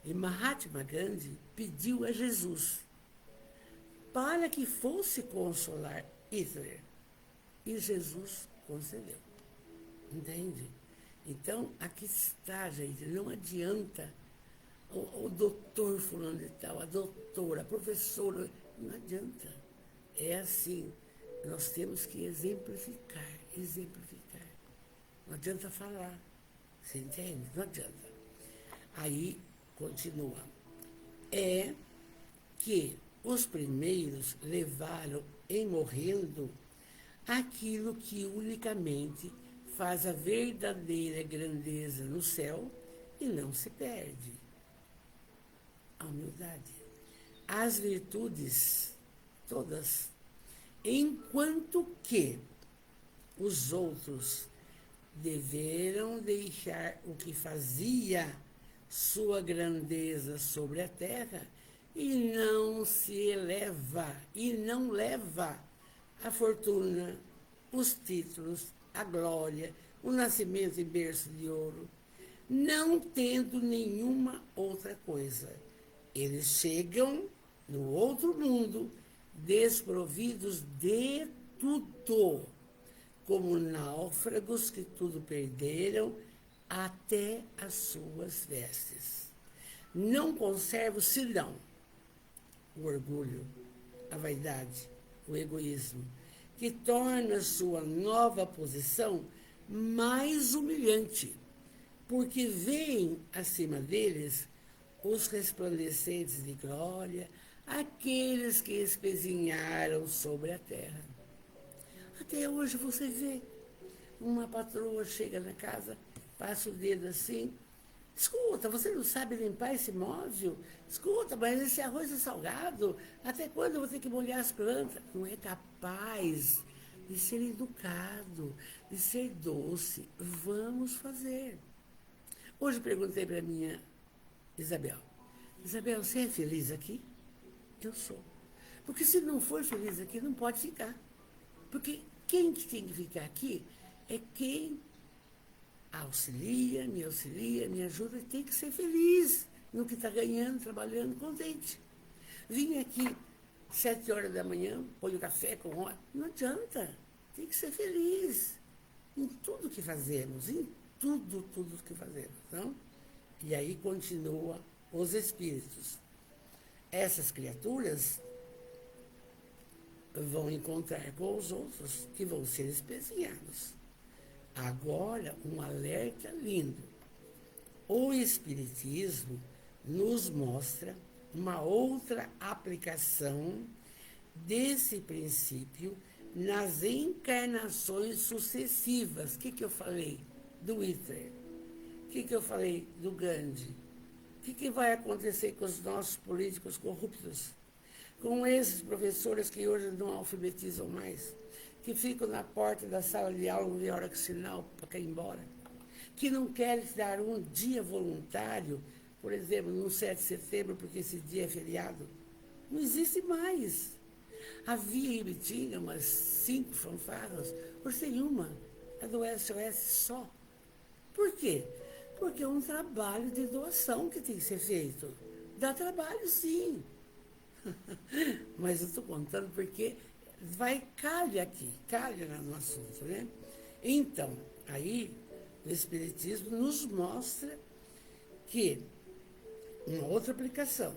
E Mahatma Gandhi pediu a Jesus para que fosse consolar Hitler. E Jesus concedeu. Entende? Então, aqui está, gente, não adianta o doutor fulano de tal, a doutora, a professora, não adianta. É assim, nós temos que exemplificar. Não adianta falar, você entende? Não adianta. Aí, continua. É que os primeiros levaram em morrendo aquilo que unicamente faz a verdadeira grandeza no céu e não se perde. A humildade. As virtudes, todas, enquanto que os outros deveram deixar o que fazia sua grandeza sobre a terra e não se eleva, e não leva a fortuna, os títulos, a glória, o nascimento em berço de ouro, não tendo nenhuma outra coisa. Eles chegam no outro mundo desprovidos de tudo, como náufragos que tudo perderam, até as suas vestes. Não conservam senão o orgulho, a vaidade, o egoísmo, que torna sua nova posição mais humilhante, porque veem acima deles os resplandecentes de glória, aqueles que espezinharam sobre a terra. Até hoje você vê, uma patroa chega na casa, passa o dedo assim, escuta, você não sabe limpar esse móvel? Escuta, mas esse arroz é salgado, até quando eu vou ter que molhar as plantas? Não é capaz de ser educado, de ser doce. Vamos fazer. Hoje perguntei para minha Isabel, Isabel, você é feliz aqui? Eu sou. Porque se não for feliz aqui, não pode ficar. Porque quem que tem que ficar aqui é quem auxilia, me ajuda e tem que ser feliz no que está ganhando, trabalhando, contente. Vim aqui 7 horas da manhã, põe o café com hora. Não adianta. Tem que ser feliz em tudo que fazemos, em tudo que fazemos. Não? E aí continua os espíritos. Essas criaturas vão encontrar com os outros que vão ser espezinhados. Agora, um alerta lindo. O Espiritismo nos mostra uma outra aplicação desse princípio nas encarnações sucessivas. O que eu falei do Hitler? O que eu falei do Gandhi? O que vai acontecer com os nossos políticos corruptos? Com esses professores que hoje não alfabetizam mais? Que ficam na porta da sala de aula, não vê a hora que sinal para cair embora, que não querem dar um dia voluntário, por exemplo, no 7 de setembro, porque esse dia é feriado. Não existe mais. Havia em Bitinga umas 5 fanfarras, hoje tem uma, a do SOS só. Por quê? Porque é um trabalho de doação que tem que ser feito. Dá trabalho, sim. Mas eu estou contando porque calha no assunto, né? Então, aí o Espiritismo nos mostra que uma outra aplicação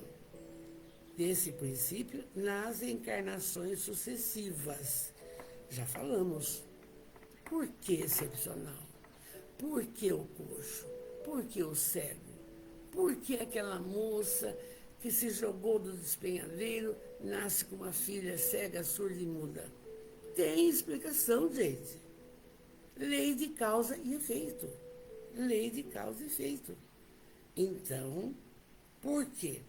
desse princípio nas encarnações sucessivas. Já falamos. Por que excepcional? Por que o coxo? Por que o cego? Por que aquela moça que se jogou do despenhadeiro nasce com uma filha cega, surda e muda? Tem explicação, gente. Lei de causa e efeito. Lei de causa e efeito. Então, por quê?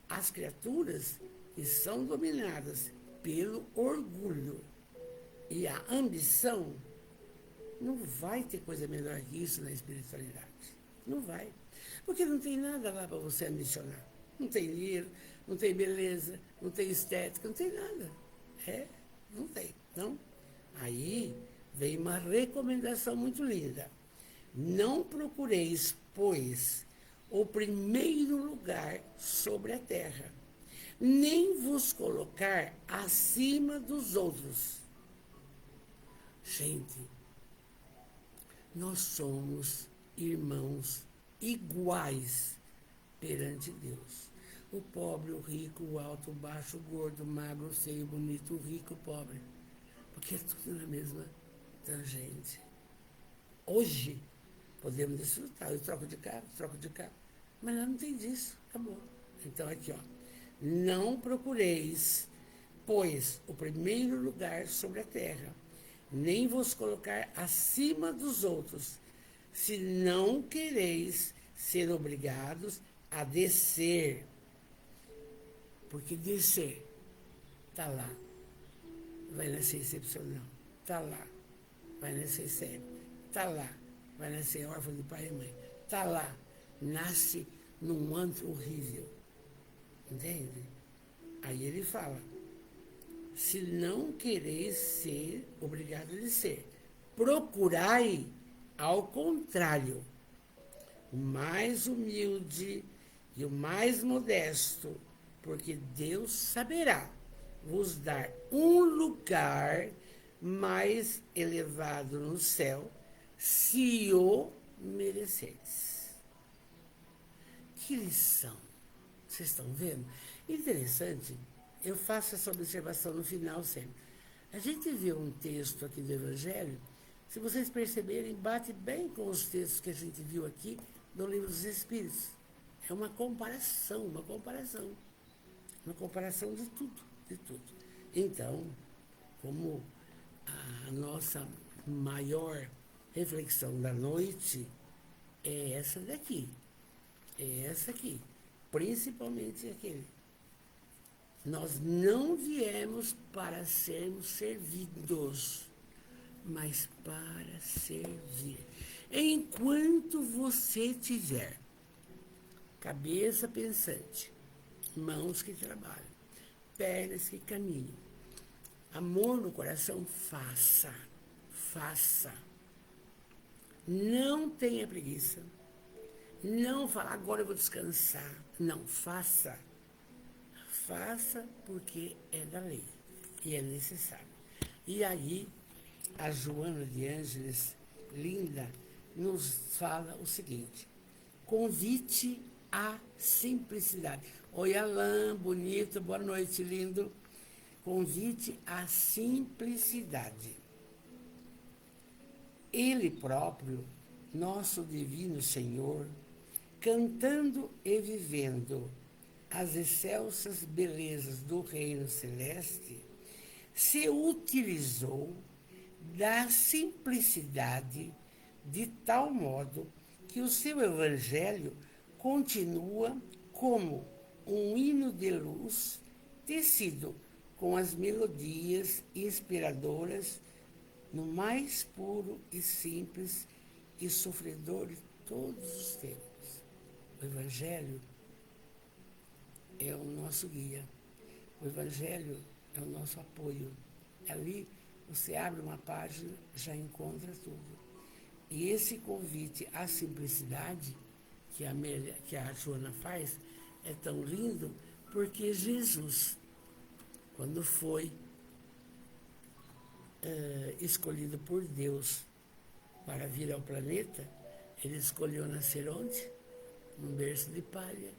As criaturas que são dominadas pelo orgulho e a ambição, não vai ter coisa melhor que isso na espiritualidade. Não vai. Porque não tem nada lá para você ambicionar. Não tem dinheiro, não tem beleza, não tem estética, não tem nada. Não tem. Então, aí vem uma recomendação muito linda. Não procureis, pois, o primeiro lugar sobre a terra, nem vos colocar acima dos outros. Gente, nós somos irmãos iguais perante Deus. O pobre, o rico, o alto, o baixo, o gordo, o magro, o feio, o bonito, o rico, o pobre. Porque é tudo na mesma tangente. Hoje, podemos desfrutar. Eu troco de carro. Mas lá não tem disso. Acabou. Então, aqui, ó. Não procureis, pois, o primeiro lugar sobre a terra, nem vos colocar acima dos outros, se não quereis ser obrigados a descer. Porque descer, está lá, vai nascer excepcional, está lá, vai nascer cego, está lá, vai nascer órfão de pai e mãe, está lá, nasce num antro horrível. Entende? Aí ele fala, se não quereis ser obrigado a descer, procurai, ao contrário, o mais humilde e o mais modesto, porque Deus saberá vos dar um lugar mais elevado no céu, se o mereceis. Que lição! Vocês estão vendo? Interessante, eu faço essa observação no final sempre. A gente vê um texto aqui do Evangelho, se vocês perceberem, bate bem com os textos que a gente viu aqui no Livro dos Espíritos. É uma comparação, uma comparação. Uma comparação de tudo, de tudo. Então, como a nossa maior reflexão da noite é essa daqui, é essa aqui, principalmente aquele. Nós não viemos para sermos servidos, mas para servir. Enquanto você tiver cabeça pensante, mãos que trabalham, pernas que caminham, amor no coração, faça, faça. Não tenha preguiça. Não fala, agora eu vou descansar. Não, faça. Faça porque é da lei e é necessário. E aí, a Joana de Ângeles, linda, nos fala o seguinte: convite à simplicidade. Oi, Alain, bonito, boa noite, lindo. Convite à simplicidade. Ele próprio, nosso divino Senhor, cantando e vivendo as excelsas belezas do reino celeste, se utilizou da simplicidade de tal modo que o seu evangelho continua como um hino de luz tecido com as melodias inspiradoras no mais puro e simples e sofredor de todos os tempos. O Evangelho é o nosso guia. O Evangelho é o nosso apoio. Ali você abre uma página, já encontra tudo. E esse convite à simplicidade que a Joana faz é tão lindo porque Jesus, quando foi escolhido por Deus para vir ao planeta, ele escolheu nascer onde? Num berço de palha,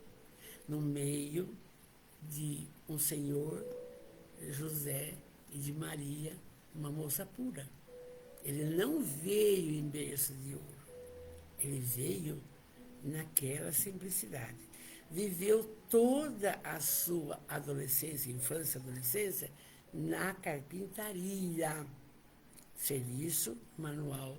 no meio de um senhor, José, e de Maria, uma moça pura. Ele não veio em berço de ouro, ele veio naquela simplicidade. Viveu toda a sua adolescência, infância, adolescência, na carpintaria, serviço manual.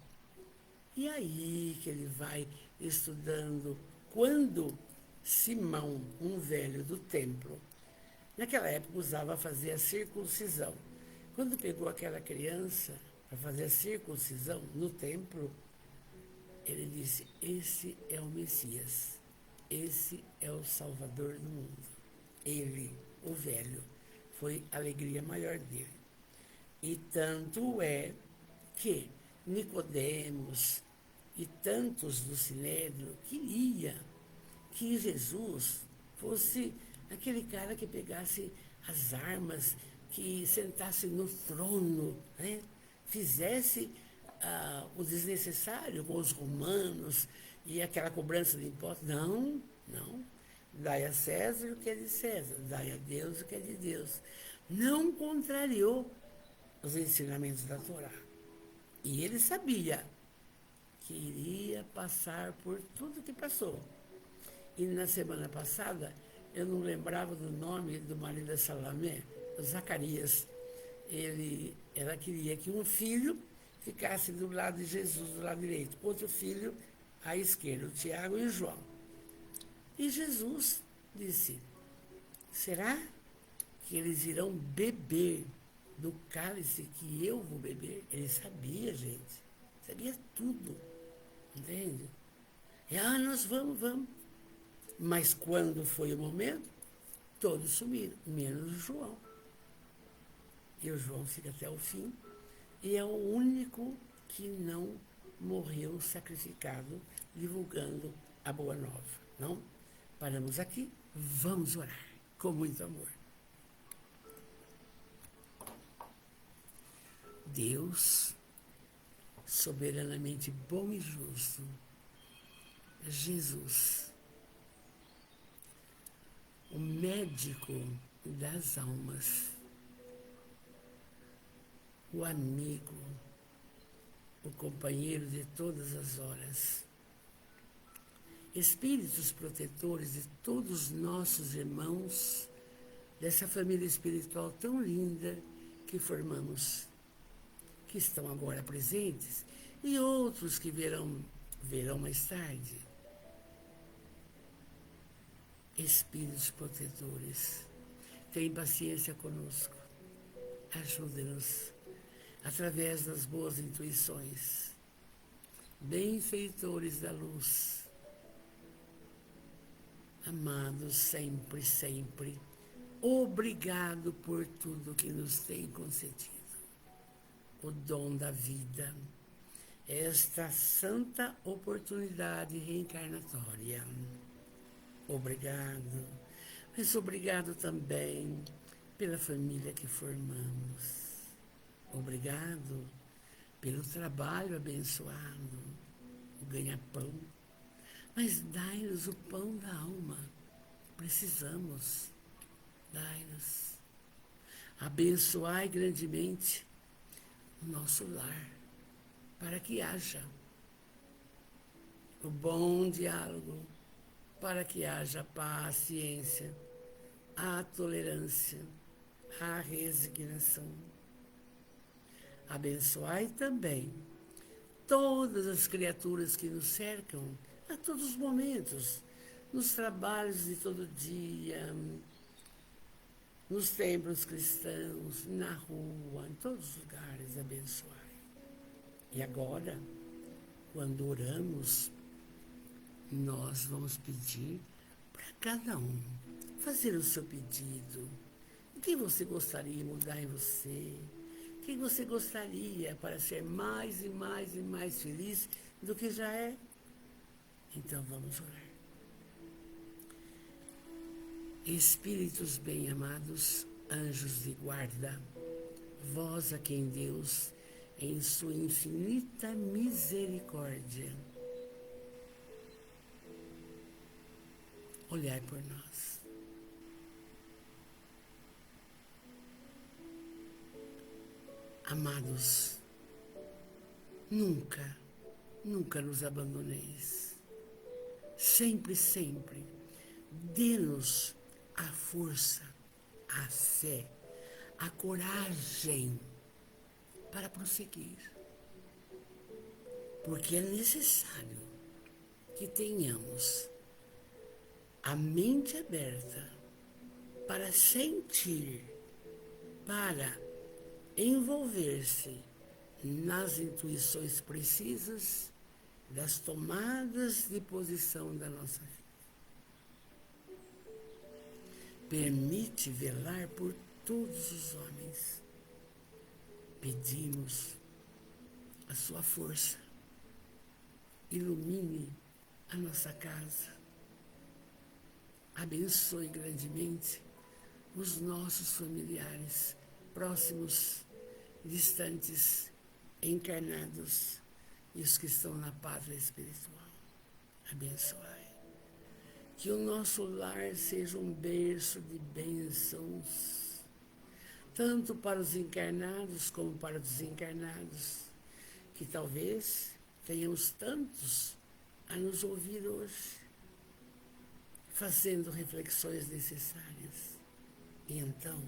E aí que ele vai estudando. Quando Simão, um velho do templo, naquela época usava fazer a circuncisão. Quando pegou aquela criança para fazer a circuncisão no templo, ele disse: esse é o Messias, esse é o Salvador do mundo. Ele, o velho, foi a alegria maior dele. E tanto é que Nicodemos e tantos do Sinédrio queria que Jesus fosse aquele cara que pegasse as armas, que sentasse no trono, né? Fizesse o desnecessário com os romanos e aquela cobrança de impostos. Não, não. Dai a César o que é de César, dai a Deus o que é de Deus. Não contrariou os ensinamentos da Torá. E ele sabia que iria passar por tudo que passou. E na semana passada, eu não lembrava do nome do marido da Salomé, Zacarias. Ela queria que um filho ficasse do lado de Jesus, do lado direito, outro filho à esquerda, o Tiago e o João. E Jesus disse: será que eles irão beber do cálice que eu vou beber? Ele sabia, gente. Sabia tudo. Entende? E, nós vamos. Mas quando foi o momento, todos sumiram, menos o João. E o João fica até o fim. E é o único que não morreu sacrificado, divulgando a boa nova. Não? Paramos aqui, vamos orar com muito amor. Deus, soberanamente bom e justo, Jesus, o médico das almas, o amigo, o companheiro de todas as horas, espíritos protetores de todos os nossos irmãos, dessa família espiritual tão linda que formamos, que estão agora presentes, e outros que verão mais tarde. Espíritos protetores, tenham paciência conosco, ajude-nos através das boas intuições, benfeitores da luz, amados sempre, sempre, obrigado por tudo que nos tem concedido, o dom da vida, esta santa oportunidade reencarnatória. Obrigado, mas obrigado também pela família que formamos. Obrigado pelo trabalho abençoado, o ganha-pão. Mas dai-nos o pão da alma. Precisamos. Dai-nos. Abençoai grandemente o nosso lar, para que haja o bom diálogo, para que haja paciência, a tolerância, a resignação. Abençoai também todas as criaturas que nos cercam a todos os momentos, nos trabalhos de todo dia, nos templos cristãos, na rua, em todos os lugares, abençoai. E agora, quando oramos, nós vamos pedir para cada um fazer o seu pedido. O que você gostaria de mudar em você? O que você gostaria para ser mais e mais e mais feliz do que já é? Então vamos orar. Espíritos bem-amados, anjos de guarda, vós a quem Deus, em sua infinita misericórdia, olhai por nós. Amados, nunca, nunca nos abandoneis. Sempre, sempre, dê-nos a força, a fé, a coragem para prosseguir. Porque é necessário que tenhamos a mente aberta para sentir, para envolver-se nas intuições precisas das tomadas de posição da nossa vida. Permite velar por todos os homens. Pedimos a sua força. Ilumine a nossa casa. Abençoe grandemente os nossos familiares, próximos, distantes, encarnados e os que estão na pátria espiritual. Abençoai. Que o nosso lar seja um berço de bênçãos, tanto para os encarnados como para os desencarnados, que talvez tenhamos tantos a nos ouvir hoje, fazendo reflexões necessárias. E então,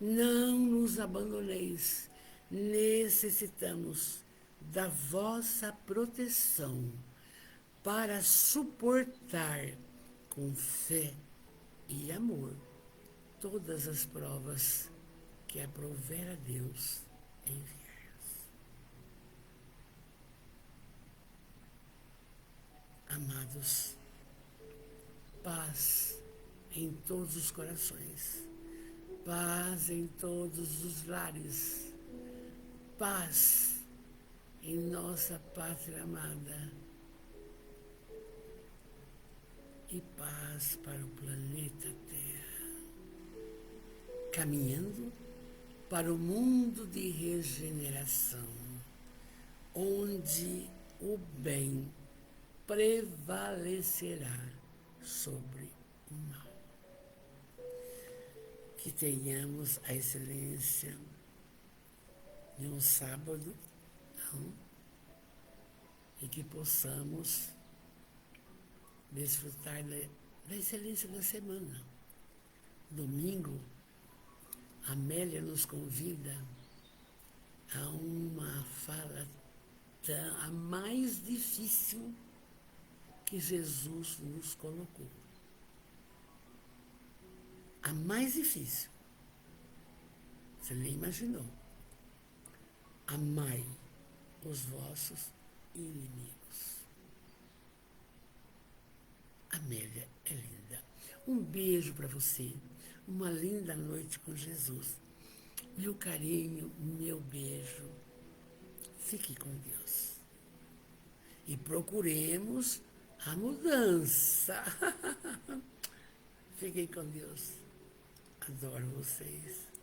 não nos abandoneis, necessitamos da vossa proteção para suportar com fé e amor todas as provas que aprouver a Deus enviar. Amados, paz em todos os corações, paz em todos os lares, paz em nossa pátria amada e paz para o planeta Terra, caminhando para o mundo de regeneração, onde o bem prevalecerá sobre o mal. Que tenhamos a excelência de um sábado, não? E que possamos desfrutar da excelência da semana. Domingo, a Amélia nos convida a uma fala a mais difícil que Jesus nos colocou. A mais difícil. Você nem imaginou. Amai os vossos inimigos. Amélia é linda. Um beijo para você. Uma linda noite com Jesus. Meu carinho, meu beijo. Fique com Deus. E procuremos a mudança. Fiquem com Deus. Adoro vocês.